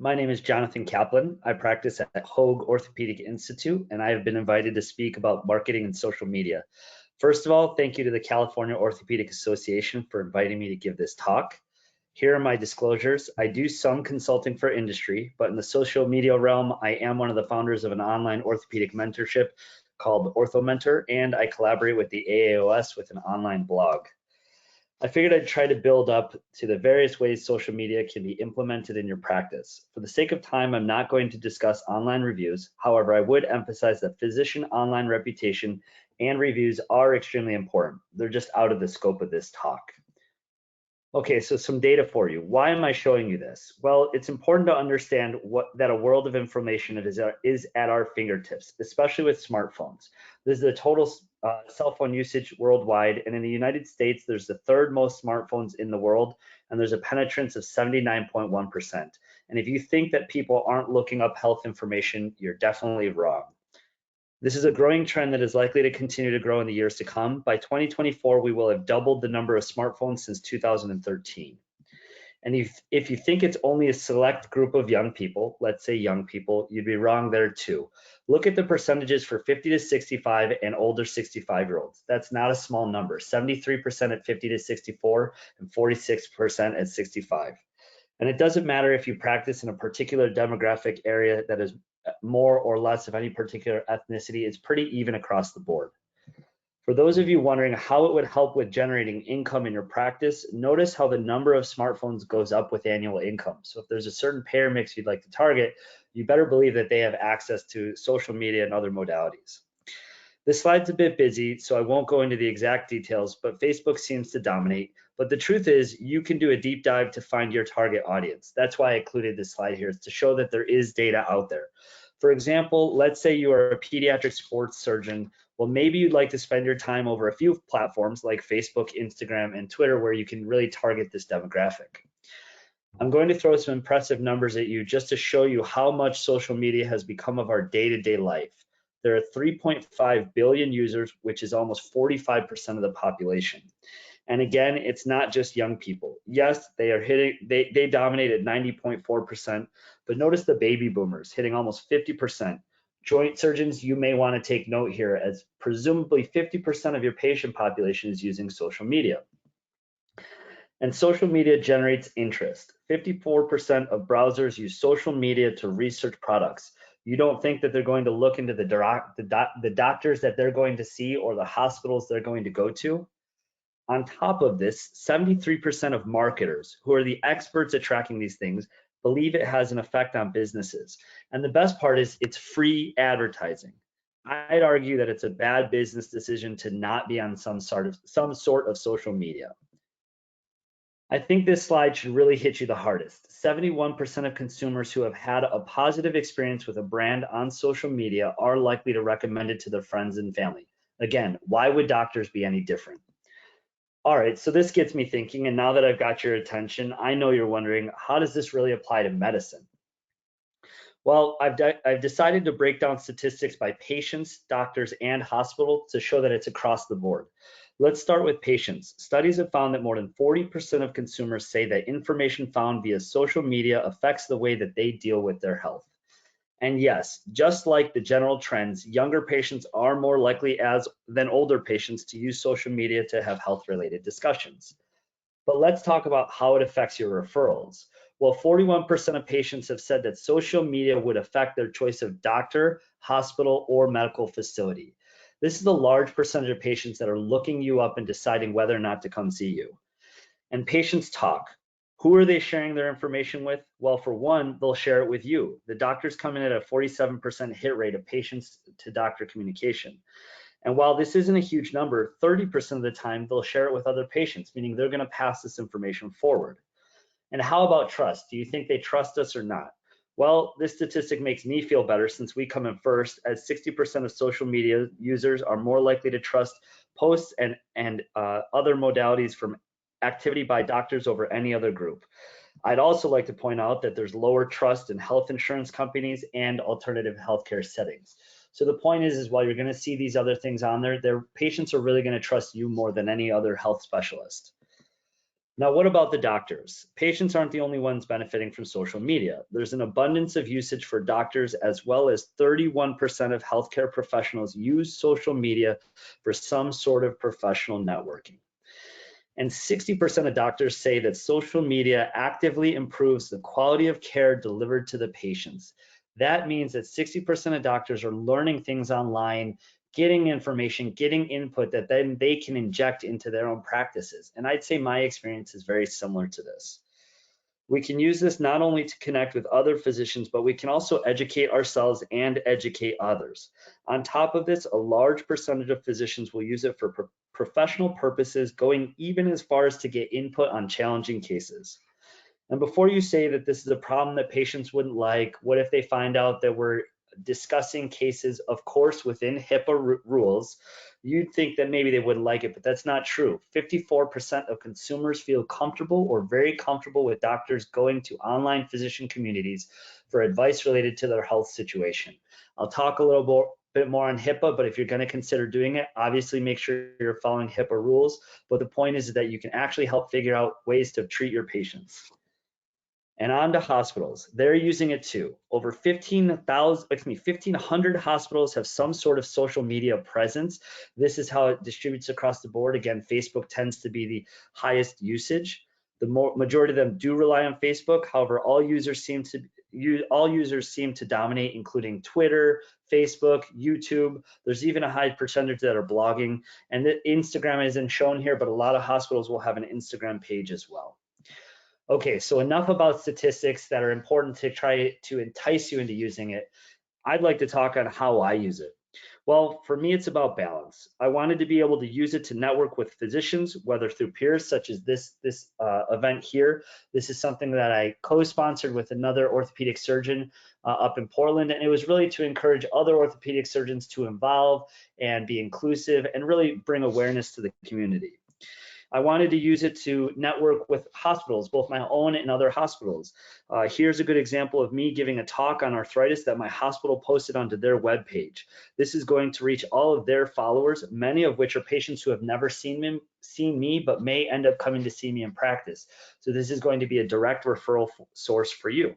My name is Jonathan Kaplan. I practice at Hoag Orthopedic Institute, and I have been invited to speak about marketing and social media. First of all, thank you to the California Orthopedic Association for inviting me to give this talk. Here are my disclosures. I do some consulting for industry, but in the social media realm, I am one of the founders of an online orthopedic mentorship called OrthoMentor, and I collaborate with the AAOS with an online blog. I figured I'd try to build up to the various ways social media can be implemented in your practice. For the sake of time, I'm not going to discuss online reviews. However, I would emphasize that physician online reputation and reviews are extremely important. They're just out of the scope of this talk. Okay, so some data for you. Why am I showing you this? Well, it's important to understand that a world of information is at our fingertips, especially with smartphones. This is the total cell phone usage worldwide, and in the United States, there's the third most smartphones in the world, and there's a penetrance of 79.1%. And if you think that people aren't looking up health information, you're definitely wrong. This is a growing trend that is likely to continue to grow in the years to come. By 2024, we will have doubled the number of smartphones since 2013. And if you think it's only a select group of young people, let's say young people, you'd be wrong there too. Look at the percentages for 50 to 65 and older 65-year-olds. That's not a small number, 73% at 50 to 64 and 46% at 65. And it doesn't matter if you practice in a particular demographic area that is more or less of any particular ethnicity. It's pretty even across the board. For those of you wondering how it would help with generating income in your practice, notice how the number of smartphones goes up with annual income. So if there's a certain payer mix you'd like to target, you better believe that they have access to social media and other modalities. This slide's a bit busy, so I won't go into the exact details, but Facebook seems to dominate. But the truth is, you can do a deep dive to find your target audience. That's why I included this slide here, is to show that there is data out there. For example, let's say you are a pediatric sports surgeon. Well, maybe you'd like to spend your time over a few platforms like Facebook, Instagram, and Twitter, where you can really target this demographic. I'm going to throw some impressive numbers at you just to show you how much social media has become of our day-to-day life. There are 3.5 billion users, which is almost 45% of the population. And again, it's not just young people. Yes, they dominate at 90.4%, but notice the baby boomers hitting almost 50%. Joint surgeons, you may want to take note here, as presumably 50% of your patient population is using social media. And social media generates interest. 54% of browsers use social media to research products. You don't think that they're going to look into the doctors that they're going to see or the hospitals they're going to go to? On top of this, 73% of marketers, who are the experts at tracking these things, believe it has an effect on businesses. And the best part is it's free advertising. I'd argue that it's a bad business decision to not be on some sort of social media. I think this slide should really hit you the hardest. 71% of consumers who have had a positive experience with a brand on social media are likely to recommend it to their friends and family. Again, why would doctors be any different? All right, so this gets me thinking, and now that I've got your attention, I know you're wondering, how does this really apply to medicine? Well, I've decided to break down statistics by patients, doctors, and hospitals to show that it's across the board. Let's start with patients. Studies have found that more than 40% of consumers say that information found via social media affects the way that they deal with their health. And yes, just like the general trends, younger patients are more likely than older patients to use social media to have health-related discussions. But let's talk about how it affects your referrals. Well, 41% of patients have said that social media would affect their choice of doctor, hospital, or medical facility. This is a large percentage of patients that are looking you up and deciding whether or not to come see you. And patients talk. Who are they sharing their information with? Well, for one, they'll share it with you. The doctors come in at a 47% hit rate of patients to doctor communication. And while this isn't a huge number, 30% of the time they'll share it with other patients, meaning they're going to pass this information forward. And how about trust? Do you think they trust us or not? Well, this statistic makes me feel better since we come in first, as 60% of social media users are more likely to trust posts and other modalities from activity by doctors over any other group. I'd also like to point out that there's lower trust in health insurance companies and alternative healthcare settings. So the point is while you're going to see these other things on there, their patients are really going to trust you more than any other health specialist. Now, what about the doctors? Patients aren't the only ones benefiting from social media. There's an abundance of usage for doctors, as well as 31% of healthcare professionals use social media for some sort of professional networking. And 60% of doctors say that social media actively improves the quality of care delivered to the patients. That means that 60% of doctors are learning things online, getting information, getting input that then they can inject into their own practices. And I'd say my experience is very similar to this. We can use this not only to connect with other physicians, but we can also educate ourselves and educate others. On top of this, a large percentage of physicians will use it for professional purposes, going even as far as to get input on challenging cases. And before you say that this is a problem that patients wouldn't like, what if they find out that we're discussing cases, of course, within HIPAA rules, you'd think that maybe they wouldn't like it, but that's not true. 54% of consumers feel comfortable or very comfortable with doctors going to online physician communities for advice related to their health situation. I'll talk a little bit more on HIPAA, but if you're going to consider doing it, obviously make sure you're following HIPAA rules. But the point is that you can actually help figure out ways to treat your patients. And on to hospitals. They're using it too. Over 1,500 hospitals have some sort of social media presence. This is how it distributes across the board. Again, Facebook tends to be the highest usage. The majority of them do rely on Facebook. However, all users seem to dominate, including Twitter, Facebook, YouTube. There's even a high percentage that are blogging. And Instagram isn't shown here, but a lot of hospitals will have an Instagram page as well. Okay, so enough about statistics that are important to try to entice you into using it. I'd like to talk on how I use it. Well, for me, it's about balance. I wanted to be able to use it to network with physicians, whether through peers such as this event here. This is something that I co-sponsored with another orthopedic surgeon up in Portland, and it was really to encourage other orthopedic surgeons to involve and be inclusive and really bring awareness to the community. I wanted to use it to network with hospitals, both my own and other hospitals. Here's a good example of me giving a talk on arthritis that my hospital posted onto their webpage. This is going to reach all of their followers, many of which are patients who have never seen me, but may end up coming to see me in practice. So this is going to be a direct referral source for you.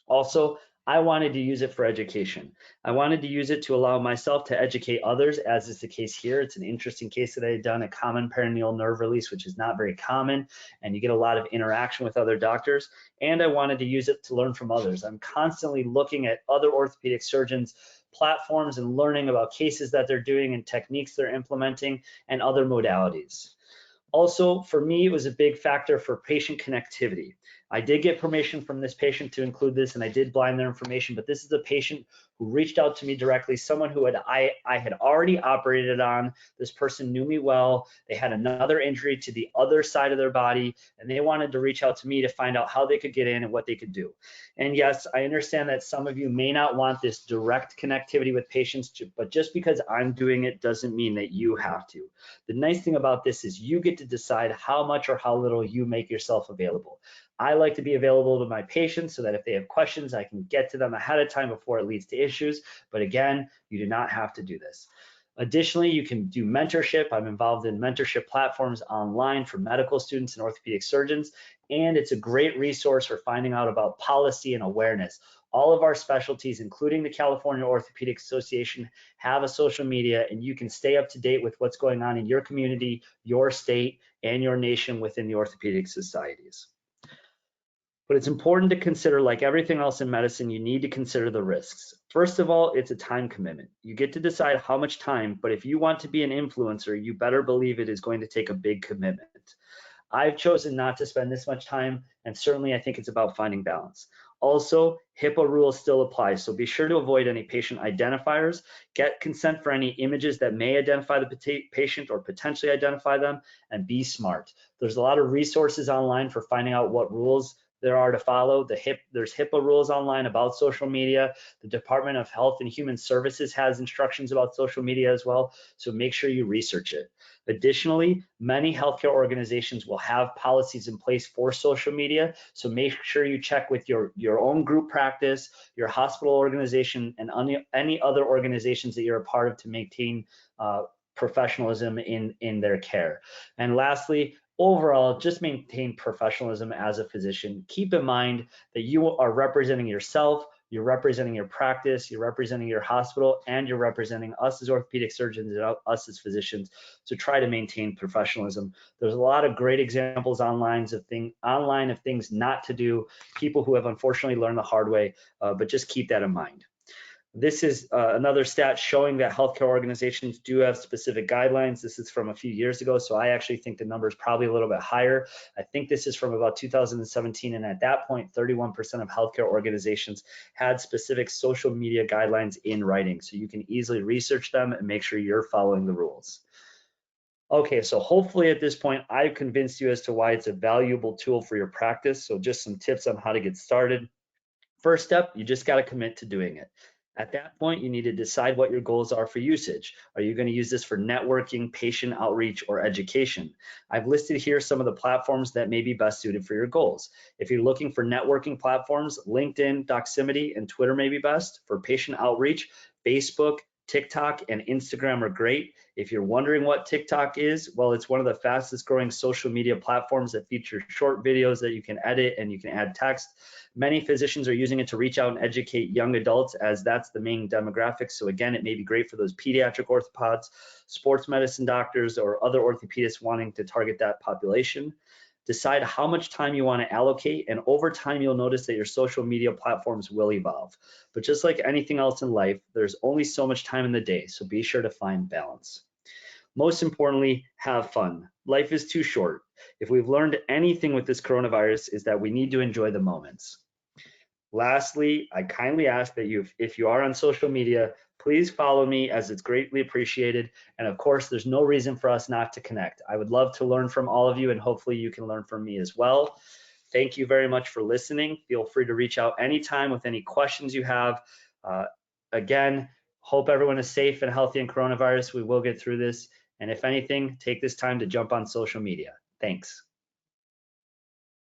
Also, I wanted to use it for education. I wanted to use it to allow myself to educate others, as is the case here. It's an interesting case that I had done, a common perineal nerve release, which is not very common, and you get a lot of interaction with other doctors. And I wanted to use it to learn from others. I'm constantly looking at other orthopedic surgeons' platforms and learning about cases that they're doing and techniques they're implementing and other modalities. Also, for me, it was a big factor for patient connectivity. I did get permission from this patient to include this, and I did blind their information, but this is a patient who reached out to me directly, someone who I had already operated on. This person knew me well. They had another injury to the other side of their body, and they wanted to reach out to me to find out how they could get in and what they could do. And yes, I understand that some of you may not want this direct connectivity with patients, but just because I'm doing it doesn't mean that you have to. The nice thing about this is you get to decide how much or how little you make yourself available. I like to be available to my patients so that if they have questions, I can get to them ahead of time before it leads to issues. But again, you do not have to do this. Additionally, you can do mentorship. I'm involved in mentorship platforms online for medical students and orthopedic surgeons, and it's a great resource for finding out about policy and awareness. All of our specialties, including the California Orthopedic Association, have a social media, and you can stay up to date with what's going on in your community, your state, and your nation within the orthopedic societies. But it's important to consider, like everything else in medicine, you need to consider the risks. First of all, it's a time commitment. You get to decide how much time, but if you want to be an influencer, you better believe it is going to take a big commitment. I've chosen not to spend this much time, and certainly I think it's about finding balance. Also, HIPAA rules still apply, so be sure to avoid any patient identifiers, get consent for any images that may identify the patient or potentially identify them, and be smart. There's a lot of resources online for finding out what rules there are to follow. There's HIPAA rules online about social media. The Department of Health and Human Services has instructions about social media as well, so make sure you research it. Additionally, many healthcare organizations will have policies in place for social media, so make sure you check with your own group practice, your hospital organization, and any other organizations that you're a part of to maintain professionalism in their care. And lastly, overall, just maintain professionalism as a physician. Keep in mind that you are representing yourself, you're representing your practice, you're representing your hospital, and you're representing us as orthopedic surgeons and us as physicians. So try to maintain professionalism. There's a lot of great examples online of things not to do, people who have unfortunately learned the hard way, but just keep that in mind. This is another stat showing that healthcare organizations do have specific guidelines. This is from a few years ago, so I actually think the number is probably a little bit higher. I think this is from about 2017, and at that point, 31% of healthcare organizations had specific social media guidelines in writing, so you can easily research them and make sure you're following the rules. Okay, so hopefully at this point, I've convinced you as to why it's a valuable tool for your practice. So just some tips on how to get started. First step, you just got to commit to doing it. At that point, you need to decide what your goals are for usage. Are you going to use this for networking, patient outreach, or education? I've listed here some of the platforms that may be best suited for your goals. If you're looking for networking platforms, LinkedIn, Doximity, and Twitter may be best. For patient outreach, Facebook, TikTok, and Instagram are great. If you're wondering what TikTok is, well, it's one of the fastest growing social media platforms that feature short videos that you can edit and you can add text. Many physicians are using it to reach out and educate young adults, as that's the main demographic. So again, it may be great for those pediatric orthopods, sports medicine doctors, or other orthopedists wanting to target that population. Decide how much time you want to allocate, and over time you'll notice that your social media platforms will evolve. But just like anything else in life, there's only so much time in the day, so be sure to find balance. Most importantly, have fun. Life is too short. If we've learned anything with this coronavirus, is that we need to enjoy the moments. Lastly, I kindly ask that if you are on social media, please follow me, as it's greatly appreciated. And of course, there's no reason for us not to connect. I would love to learn from all of you, and hopefully you can learn from me as well. Thank you very much for listening. Feel free to reach out anytime with any questions you have. Again, hope everyone is safe and healthy in coronavirus. We will get through this. And if anything, take this time to jump on social media. Thanks.